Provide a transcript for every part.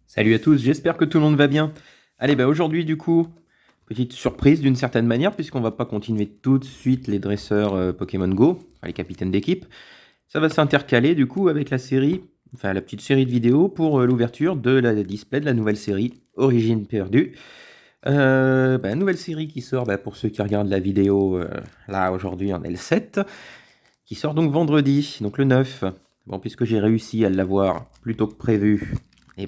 Salut à tous, j'espère que tout le monde va bien. Allez, aujourd'hui du coup, petite surprise d'une certaine manière, puisqu'on va pas continuer tout de suite les dresseurs Pokémon Go, enfin, les capitaines d'équipe. Ça va s'intercaler du coup avec la série, enfin la petite série de vidéos pour l'ouverture de la display de la nouvelle série Origine perdue. Nouvelle série qui sort, pour ceux qui regardent la vidéo là aujourd'hui en L7, qui sort donc vendredi, donc le 9. Bon, puisque j'ai réussi à l'avoir plus tôt que prévu, et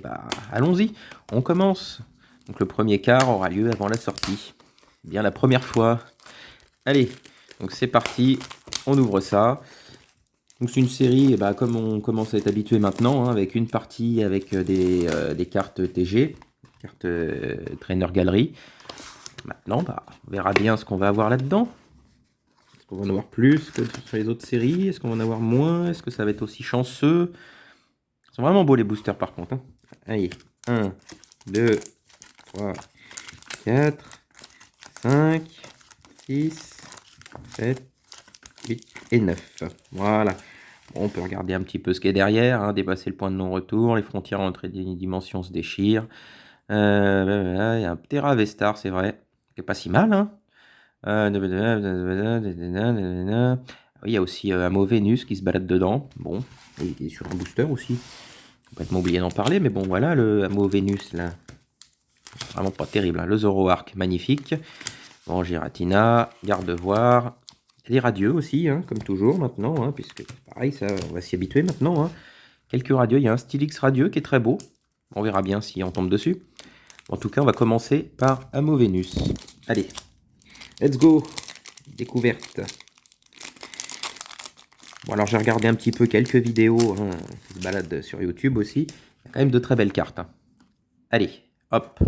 allons-y, on commence. Donc le premier quart aura lieu avant la sortie. Bien la première fois. Allez, donc c'est parti, on ouvre ça. Donc c'est une série, comme on commence à être habitué maintenant, hein, avec une partie avec des cartes TG, cartes Trainer Gallery. Maintenant, on verra bien ce qu'on va avoir là-dedans. Est-ce qu'on va en avoir plus que sur les autres séries? Est-ce qu'on va en avoir moins? Est-ce que ça va être aussi chanceux? Ils sont vraiment beaux les boosters par contre, hein. Allez, 1, 2, 3, 4, 5, 6, 7, 8 et 9. Voilà. Bon, on peut regarder un petit peu ce qu'il y a derrière, hein, dépasser le point de non-retour, les frontières entre les dimensions se déchirent. Il y a un Terra Vestar, c'est vrai, qui est pas si mal, hein. Oui, il y a aussi un mot Vénus qui se balade dedans. Bon, et il est sur un booster aussi. Complètement oublié d'en parler, mais bon, voilà, le Amo Vénus, là, vraiment pas terrible, hein. Le Zoroark, magnifique. Bon, Giratina, Gardevoir, les radieux aussi, hein, comme toujours maintenant, hein, puisque pareil, ça, on va s'y habituer maintenant, hein. Quelques radieux, il y a un Stylix radieux qui est très beau. On verra bien si on tombe dessus. En tout cas, on va commencer par Amo Vénus. Allez, let's go. Découverte. Bon, alors j'ai regardé un petit peu quelques vidéos, hein, qui se baladent sur YouTube aussi. Il y a quand même de très belles cartes, hein. Allez, hop.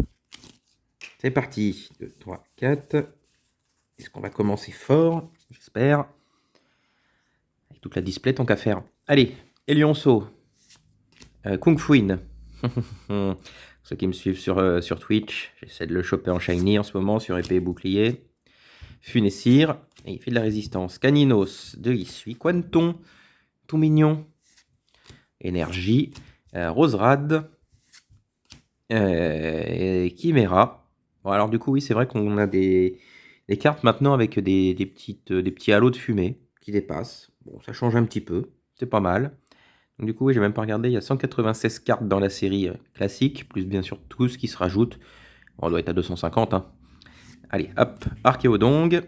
C'est parti. 2, 3, 4. Est-ce qu'on va commencer fort? J'espère. Avec toute la display, tant qu'à faire. Allez, Elionso. Kung Fuin. Ceux qui me suivent sur Twitch, j'essaie de le choper en shiny en ce moment sur épée et bouclier. Funessir. Et il fait de la résistance. Caninos. De Issui. Quanton. Tout mignon. Énergie. Roserad. Chimera. Bon, alors du coup, oui, c'est vrai qu'on a des cartes maintenant avec des petits halos de fumée qui dépassent. Bon, ça change un petit peu, c'est pas mal. Donc, du coup, oui, j'ai même pas regardé, il y a 196 cartes dans la série classique, plus bien sûr tout ce qui se rajoute. Bon, on doit être à 250, hein. Allez, hop, Archéodong.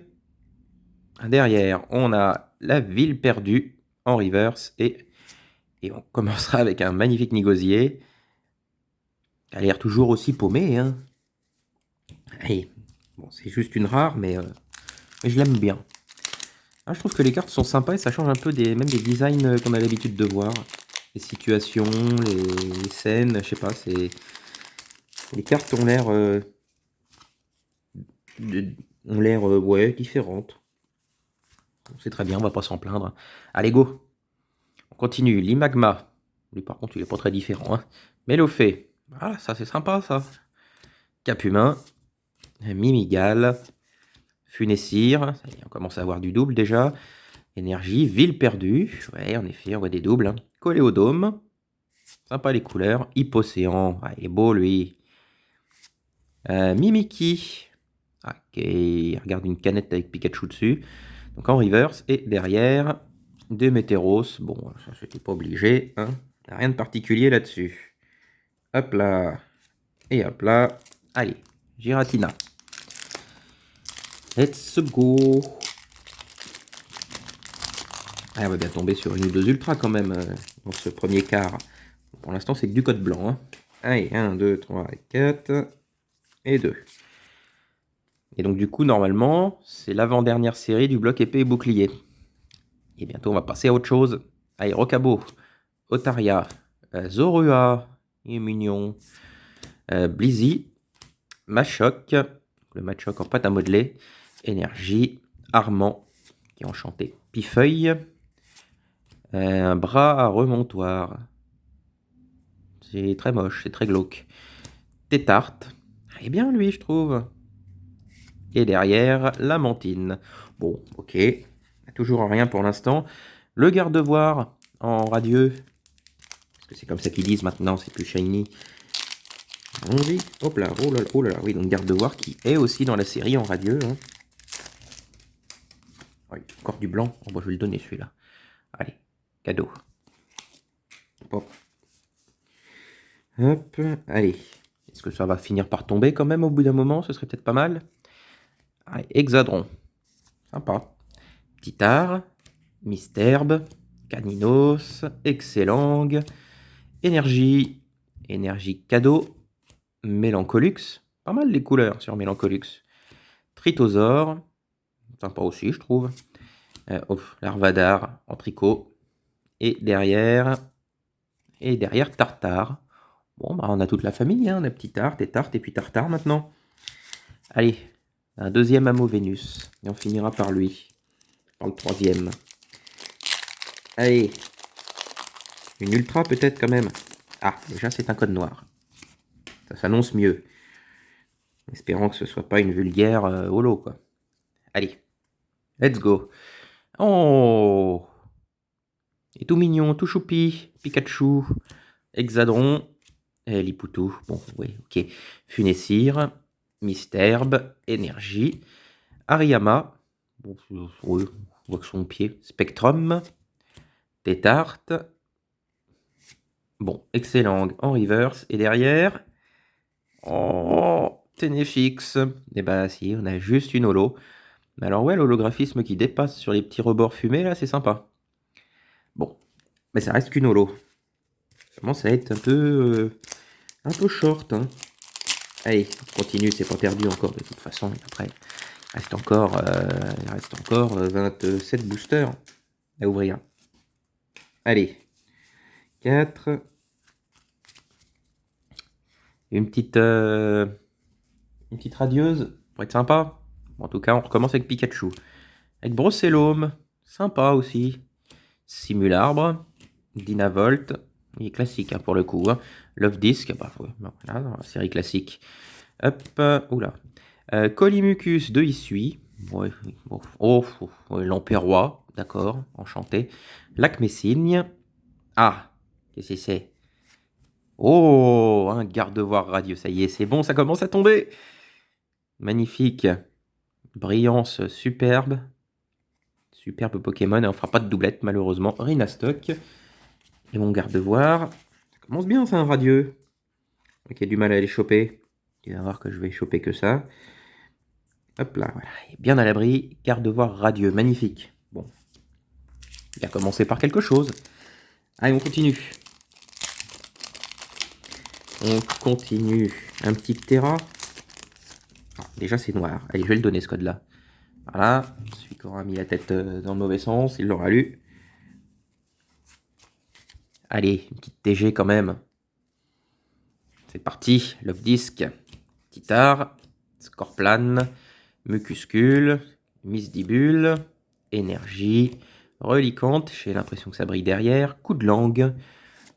Derrière, on a la ville perdue en reverse et on commencera avec un magnifique Nigosier. Elle a l'air toujours aussi paumée, hein. Allez, bon, c'est juste une rare, mais je l'aime bien. Ah, je trouve que les cartes sont sympas et ça change un peu même des designs qu'on a l'habitude de voir. Les situations, les scènes, je sais pas, les cartes ont l'air ouais, différentes. C'est très bien, on va pas s'en plaindre. Allez, go. On continue. L'Imagma. Lui, par contre, il est pas très différent, hein. Mélophée. Ah, ça, c'est sympa, ça. Capumin. Mimigal. Funessir. Ça y est, on commence à avoir du double déjà. Énergie, ville perdue. Ouais, en effet, on voit des doubles, hein. Coléodome. Sympa les couleurs. Hippocéan. Ah, il est beau, lui. Mimiki. Ok, il regarde une canette avec Pikachu dessus. Donc en reverse. Et derrière, deux Météros. Bon, ça, c'était pas obligé, hein. Rien de particulier là-dessus. Hop là. Et hop là. Allez, Giratina. Let's go. Ah, on va bien tomber sur une ou deux ultras quand même dans ce premier quart. Pour l'instant, c'est que du code blanc, hein. Allez, 1, 2, 3, 4 et 2. Et donc, du coup, normalement, c'est l'avant-dernière série du bloc épée et bouclier. Et bientôt, on va passer à autre chose. Allez, Rocabo, Otaria, Zorua, il est mignon, Blizzy, Machoc, le Machoc en pâte à modeler, Énergie, Armand, qui est enchanté, Pifeuille, un bras à remontoir. C'est très moche, c'est très glauque. Tétarte. Il est bien lui, je trouve. Et derrière, la mantine. Bon, ok. Toujours rien pour l'instant. Le gardevoir en radieux. Parce que c'est comme ça qu'ils disent maintenant, c'est plus shiny. allons-y. Hop là, oh là là, oui, donc Gardevoir qui est aussi dans la série en radieux. Hein. Oui, encore du blanc. Oh, bah, je vais le donner celui-là. Allez, cadeau. Hop. Hop, allez. Est-ce que ça va finir par tomber quand même au bout d'un moment? Ce serait peut-être pas mal. Allez, Hexadron. Sympa. Titare, Misterbe, Caninos, Excellang, Énergie, Énergie cadeau, Mélancolux. Pas mal les couleurs sur Mélancolux. Tritosaure. Sympa aussi, je trouve. Larvadar en tricot. Et derrière Tartare. Bon, bah, on a toute la famille, hein. On a petit Tarte et puis Tartare maintenant. Allez, un deuxième Amo Vénus. Et on finira par lui. Par le troisième. Allez. Une ultra peut-être quand même. Ah, déjà c'est un code noir. Ça s'annonce mieux. Espérons que ce soit pas une vulgaire holo, quoi. Allez. Let's go. Oh! Et tout mignon, tout choupi. Pikachu. Hexadron. Lipoutou. Bon, oui, ok. Funessire. Misterbe. Énergie. Ariama. Bon, oui, on voit que son pied. Spectrum. Tétarte. Bon, Excellang en reverse. Et derrière. Oh! Ténéfix. Et bah si, on a juste une holo. Mais alors ouais, l'holographisme qui dépasse sur les petits rebords fumés, là, c'est sympa. Bon, mais ça reste qu'une holo. Ça commence à être un peu short. Hein. Allez, on continue, c'est pas perdu encore de toute façon. Et après, il reste encore 27 boosters à ouvrir. Allez, 4. Une petite radieuse, pour être sympa. Bon, en tout cas, on recommence avec Pikachu. Avec Brossellum, sympa aussi. Simularbre, Dynavolt, il est classique hein, pour le coup. Hein. Love Disc, bah, voilà, dans la série classique. Hop, oula. Colimucus de Issui. Ouais, bon. Ouais, Lamperrois, d'accord, enchanté. Lacmessigne. Ah, qu'est-ce que c'est? Oh, un Gardevoir radieux, ça y est, c'est bon, ça commence à tomber. Magnifique. Brillance superbe. Superbe Pokémon, et on fera pas de doublette malheureusement. Rhinastock. Et mon Gardevoir. Ça commence bien, c'est un radieux. Ok, du mal à les choper. Tu vas voir que je vais choper que ça. Hop là, voilà. Et bien à l'abri. Gardevoir radieux, magnifique. Bon. Il a commencé par quelque chose. Allez, on continue. On continue. Un petit Terra. Ah, déjà, c'est noir. Allez, je vais le donner ce code-là. Voilà. Celui qui aura mis la tête dans le mauvais sens, il l'aura lu. Allez, une petite TG quand même. C'est parti. Love Disc. Titare. Scorplan. Mucuscule. Misdibule. Énergie. Relicante. J'ai l'impression que ça brille derrière. Coup de langue.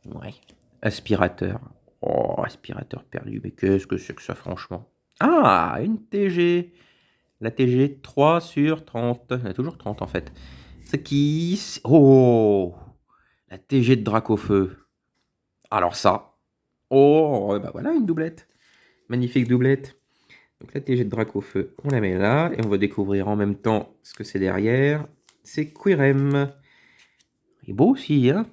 Ouais. Aspirateur. Oh, aspirateur perdu. Mais qu'est-ce que c'est que ça, franchement? Ah, une TG. La TG 3 sur 30. Il y en a toujours 30 en fait. C'est qui? Oh! La TG de Dracofeu. Alors ça. Oh, bah voilà une doublette. Magnifique doublette. Donc la TG de Dracofeu, on la met là. Et on va découvrir en même temps ce que c'est derrière. C'est Quirem. Il est beau aussi, hein?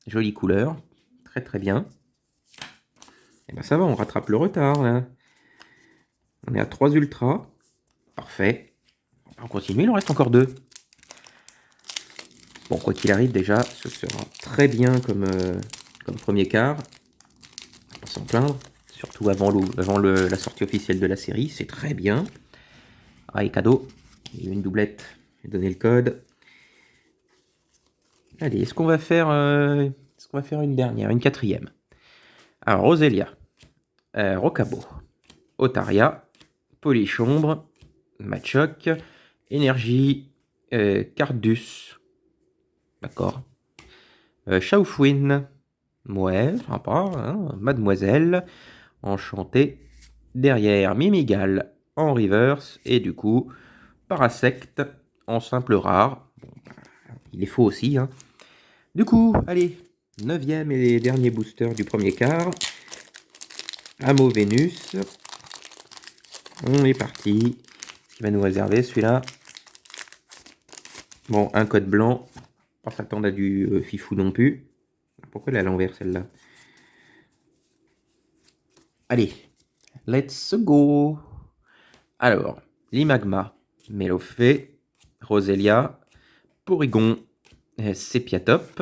Jolie couleur. Très très bien. Et ben ça va, on rattrape le retard là. On est à 3 ultras. Parfait. On continue, il en reste encore 2. Bon, quoi qu'il arrive, déjà, ce sera très bien comme premier quart. On va pas s'en plaindre. Surtout avant la sortie officielle de la série. C'est très bien. Ah, et cadeau. Il y a eu une doublette. Je vais donner le code. Allez, est-ce qu'on va faire une dernière, une quatrième? Alors, Roselia, Rocabo, Otaria, Polichombre, Machoc, Énergie, Cardus, d'accord. Chaufouine, ouais, sympa, hein, Mademoiselle, Enchanté, derrière Mimigal en reverse, et du coup, Parasect en simple rare. Bon, bah, il est faux aussi, hein. Du coup, allez, 9e et dernier booster du premier quart. Amo Vénus. On est parti. Il va nous réserver celui-là. Bon, un code blanc. Pas s'attendre à du fifou non plus. Pourquoi elle est à l'envers celle-là? Allez, let's go. Alors, Limagma, Mélofée, Roselia, Porygon, Sepiatop,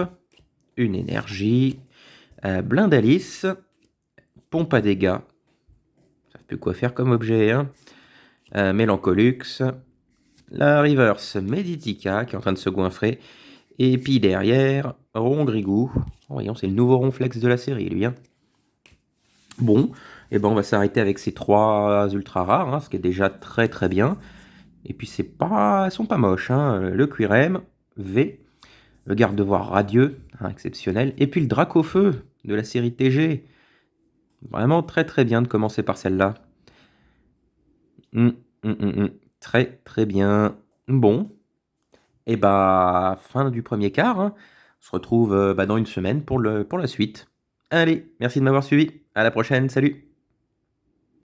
une énergie, Blindalis, Pompe à dégâts. Ça peut quoi faire comme objet, hein. Mélancolux, la Reverse Meditica qui est en train de se goinfrer. Et puis derrière, Rongrigou. Voyons, c'est le nouveau Ronflex de la série, lui. Hein. Bon, et ben on va s'arrêter avec ces 3 ultra rares, hein, ce qui est déjà très très bien. Et puis elles sont pas moches. Hein. Le Quirem, V, le Gardevoir Radieux, hein, exceptionnel. Et puis le Dracofeu de la série TG. Vraiment très très bien de commencer par celle-là. Très très bien. Bon, et bah fin du premier quart. Hein. On se retrouve dans une semaine pour la suite. Allez, merci de m'avoir suivi. À la prochaine, salut.